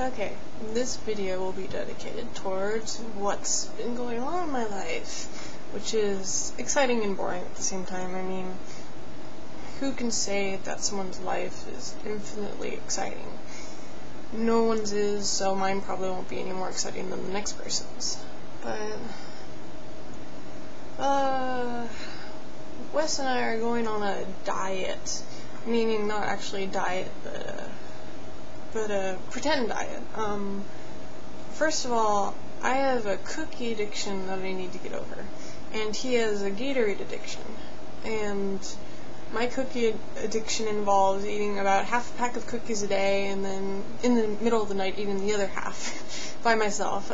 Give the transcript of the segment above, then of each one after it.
Okay, this video will be dedicated towards what's been going on in my life, which is exciting and boring at the same time. I mean, who can say that someone's life is infinitely exciting? No one's is, so mine probably won't be any more exciting than the next person's. But, Wes and I are going on a diet, meaning not actually a diet, but a pretend diet. First of all, I have a cookie addiction that I need to get over, and he has a Gatorade addiction, and my cookie addiction involves eating about half a pack of cookies a day, and then in the middle of the night eating the other half by myself.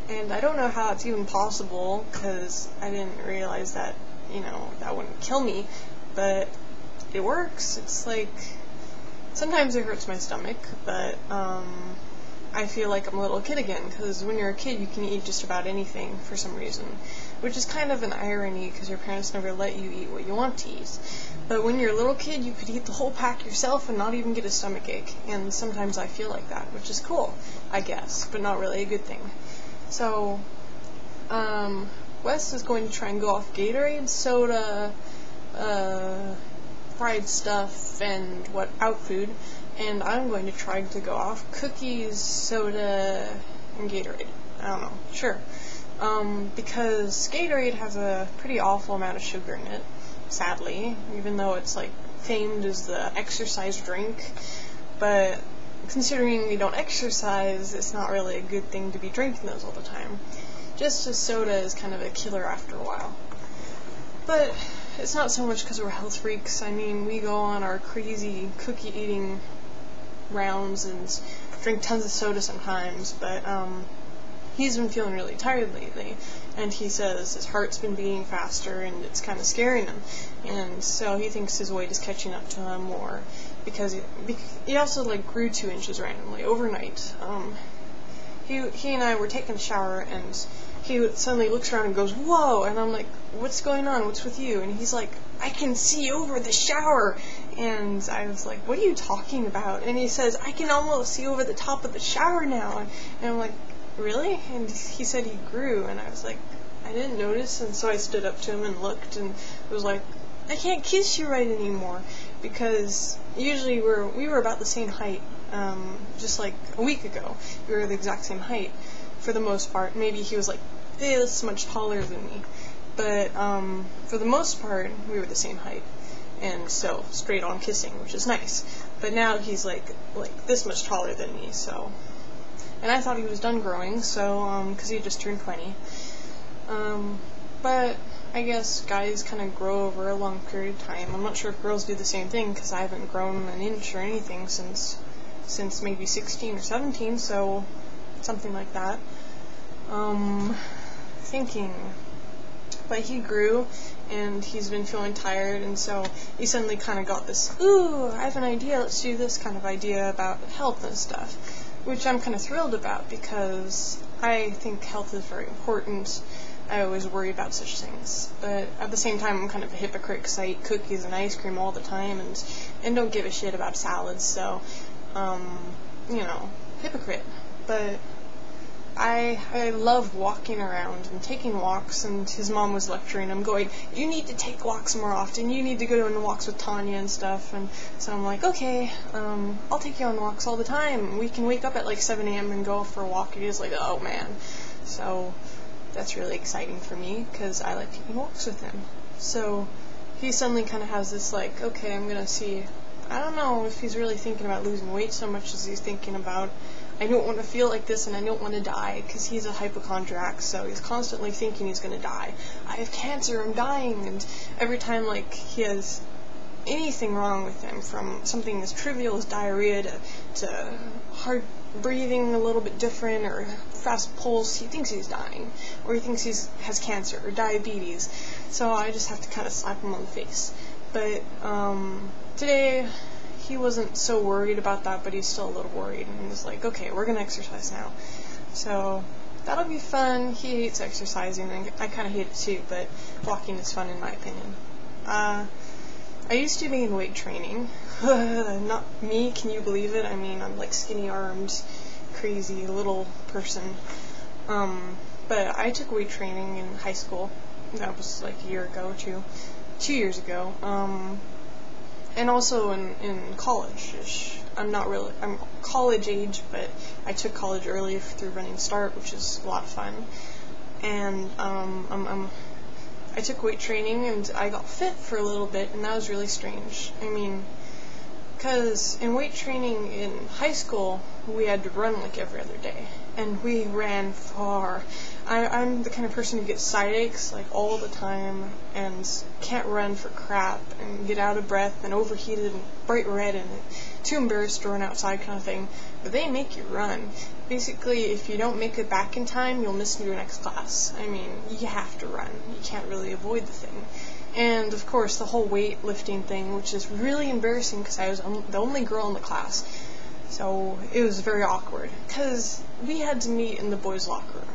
And I don't know how it's even possible, because I didn't realize that, that wouldn't kill me, but it works. It's like, sometimes it hurts my stomach, but I feel like I'm a little kid again, because when you're a kid you can eat just about anything for some reason, which is kind of an irony because your parents never let you eat what you want to eat. But when you're a little kid you could eat the whole pack yourself and not even get a stomach ache, and sometimes I feel like that, which is cool, I guess, but not really a good thing. So, Wes is going to try and go off Gatorade, soda, fried stuff, and out food, and I'm going to try to go off cookies, soda, and Gatorade. I don't know, sure. Because Gatorade has a pretty awful amount of sugar in it, sadly, even though it's like famed as the exercise drink, but considering we don't exercise, it's not really a good thing to be drinking those all the time. Just as soda is kind of a killer after a while. But it's not so much because we're health freaks. I mean, we go on our crazy cookie eating rounds and drink tons of soda sometimes, but he's been feeling really tired lately, and he says his heart's been beating faster and it's kind of scaring him, and so he thinks his weight is catching up to him more, because he also grew 2 inches randomly overnight. He and I were taking a shower, and he suddenly looks around and goes, "Whoa!" And I'm like, "What's going on? What's with you?" And he's like, "I can see over the shower." And I was like, "What are you talking about?" And he says, "I can almost see over the top of the shower now." And I'm like, "Really?" And he said he grew, and I was like, I didn't notice. And so I stood up to him and looked, and was like, I can't kiss you right anymore, because usually we were about the same height. Just like a week ago, we were the exact same height for the most part. Maybe he was like this much taller than me, but for the most part we were the same height, and so straight on kissing, which is nice. But now he's like this much taller than me, so, and I thought he was done growing, so because he just turned 20. But I guess guys kind of grow over a long period of time. I'm not sure if girls do the same thing, because I haven't grown an inch or anything since maybe 16 or 17, so something like that. Thinking. But he grew, and he's been feeling tired, and so he suddenly kind of got this, ooh, I have an idea, let's do this kind of idea about health and stuff, which I'm kind of thrilled about, because I think health is very important. I always worry about such things, but at the same time I'm kind of a hypocrite, because I eat cookies and ice cream all the time, and don't give a shit about salads, so, hypocrite. But I love walking around and taking walks, and his mom was lecturing him, going, "You need to take walks more often, you need to go on walks with Tanya and stuff," and so I'm like, okay, I'll take you on walks all the time. We can wake up at 7 a.m. and go for a walk. And he's like, oh man. So that's really exciting for me, because I like taking walks with him. So he suddenly kind of has this okay, I'm gonna see, I don't know if he's really thinking about losing weight so much as he's thinking about, I don't want to feel like this and I don't want to die, because he's a hypochondriac, so he's constantly thinking he's going to die. I have cancer, I'm dying, and every time he has anything wrong with him, from something as trivial as diarrhea to hard breathing a little bit different, or fast pulse, he thinks he's dying, or he thinks he has cancer or diabetes, so I just have to kind of slap him on the face. But today he wasn't so worried about that, but he's still a little worried, and he's like, okay, we're gonna exercise now. So that'll be fun. He hates exercising, and I kind of hate it too, but walking is fun in my opinion. I used to be in weight training, not me, can you believe it? I mean, I'm like skinny armed, crazy little person. But I took weight training in high school. That was like a year ago, 2 years ago. And also in college-ish. I'm college age, but I took college early through Running Start, which is a lot of fun. And I took weight training, and I got fit for a little bit, and that was really strange. I mean, because in weight training in high school, we had to run like every other day, and we ran far. I'm the kind of person who gets side aches like all the time, and can't run for crap, and get out of breath, and overheated, and bright red, and too embarrassed to run outside kind of thing. But they make you run. Basically, if you don't make it back in time, you'll miss your next class. I mean, you have to run. You can't really avoid the thing. And, of course, the whole weightlifting thing, which is really embarrassing because I was the only girl in the class. So it was very awkward because we had to meet in the boys' locker room.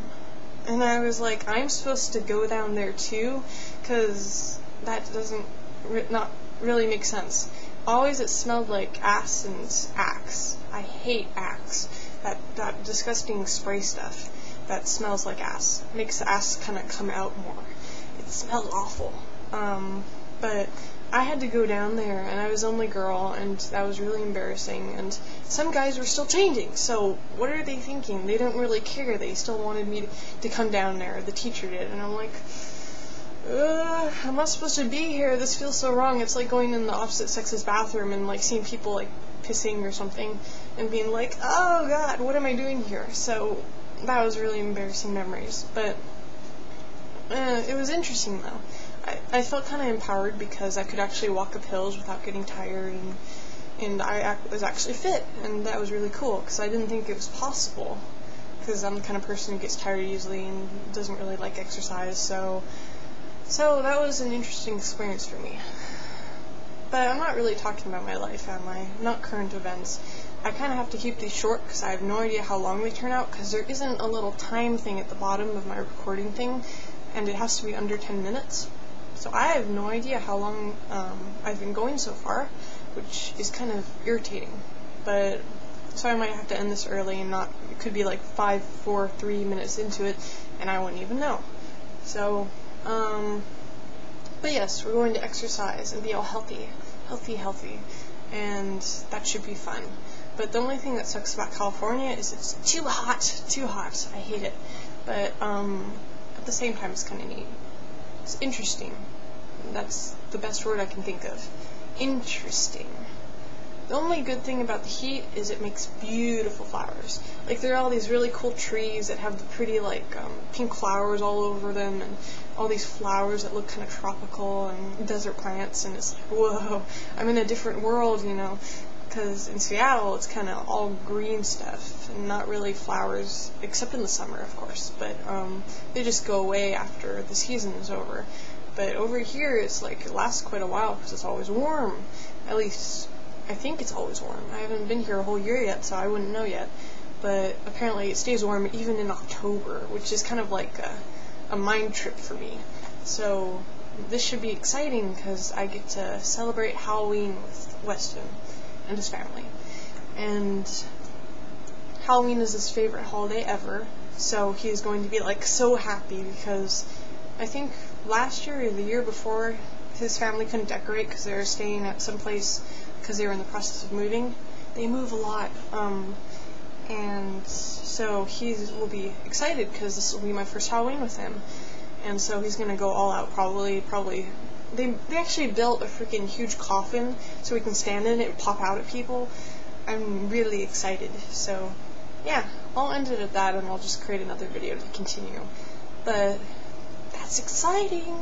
And I was like, I'm supposed to go down there too, because that doesn't not really make sense. Always it smelled like ass and axe. I hate axe. That disgusting spray stuff that smells like ass. Makes the ass kind of come out more. It smelled awful. But I had to go down there, and I was the only girl, and that was really embarrassing, and some guys were still changing, so what are they thinking? They don't really care. They still wanted me to come down there. The teacher did, and I'm like, I'm not supposed to be here. This feels so wrong. It's like going in the opposite sex's bathroom and like seeing people like pissing or something and being like, oh god, what am I doing here? So that was really embarrassing memories, but it was interesting though. I felt kind of empowered because I could actually walk up hills without getting tired, and I was actually fit, and that was really cool because I didn't think it was possible, because I'm the kind of person who gets tired easily and doesn't really like exercise, so that was an interesting experience for me. But I'm not really talking about my life, am I? Not current events. I kind of have to keep these short because I have no idea how long they turn out, because there isn't a little time thing at the bottom of my recording thing, and it has to be under 10 minutes. So I have no idea how long I've been going so far, which is kind of irritating. But so I might have to end this early and not. It could be like 5, 4, 3 minutes into it, and I wouldn't even know. So, but yes, we're going to exercise and be all healthy, and that should be fun. But the only thing that sucks about California is it's too hot. I hate it. But at the same time, it's kind of neat. It's interesting. That's the best word I can think of. Interesting. The only good thing about the heat is it makes beautiful flowers. Like, there are all these really cool trees that have the pretty, like, pink flowers all over them, and all these flowers that look kind of tropical, and desert plants, and it's like, whoa, I'm in a different world, you know, because in Seattle it's kind of all green stuff, and not really flowers, except in the summer, of course, but they just go away after the season is over. But over here, it's like, it lasts quite a while, because it's always warm. At least, I think it's always warm. I haven't been here a whole year yet, so I wouldn't know yet. But apparently it stays warm even in October, which is kind of like a mind trip for me. So this should be exciting, because I get to celebrate Halloween with Weston and his family. And Halloween is his favorite holiday ever, so he's going to be like so happy, because I think last year or the year before, his family couldn't decorate because they were staying at some place because they were in the process of moving. They move a lot, and so he will be excited because this will be my first Halloween with him, and so he's gonna go all out. Probably. They actually built a freaking huge coffin so we can stand in it and pop out at people. I'm really excited. So yeah, I'll end it at that, and I'll just create another video to continue. But that's exciting.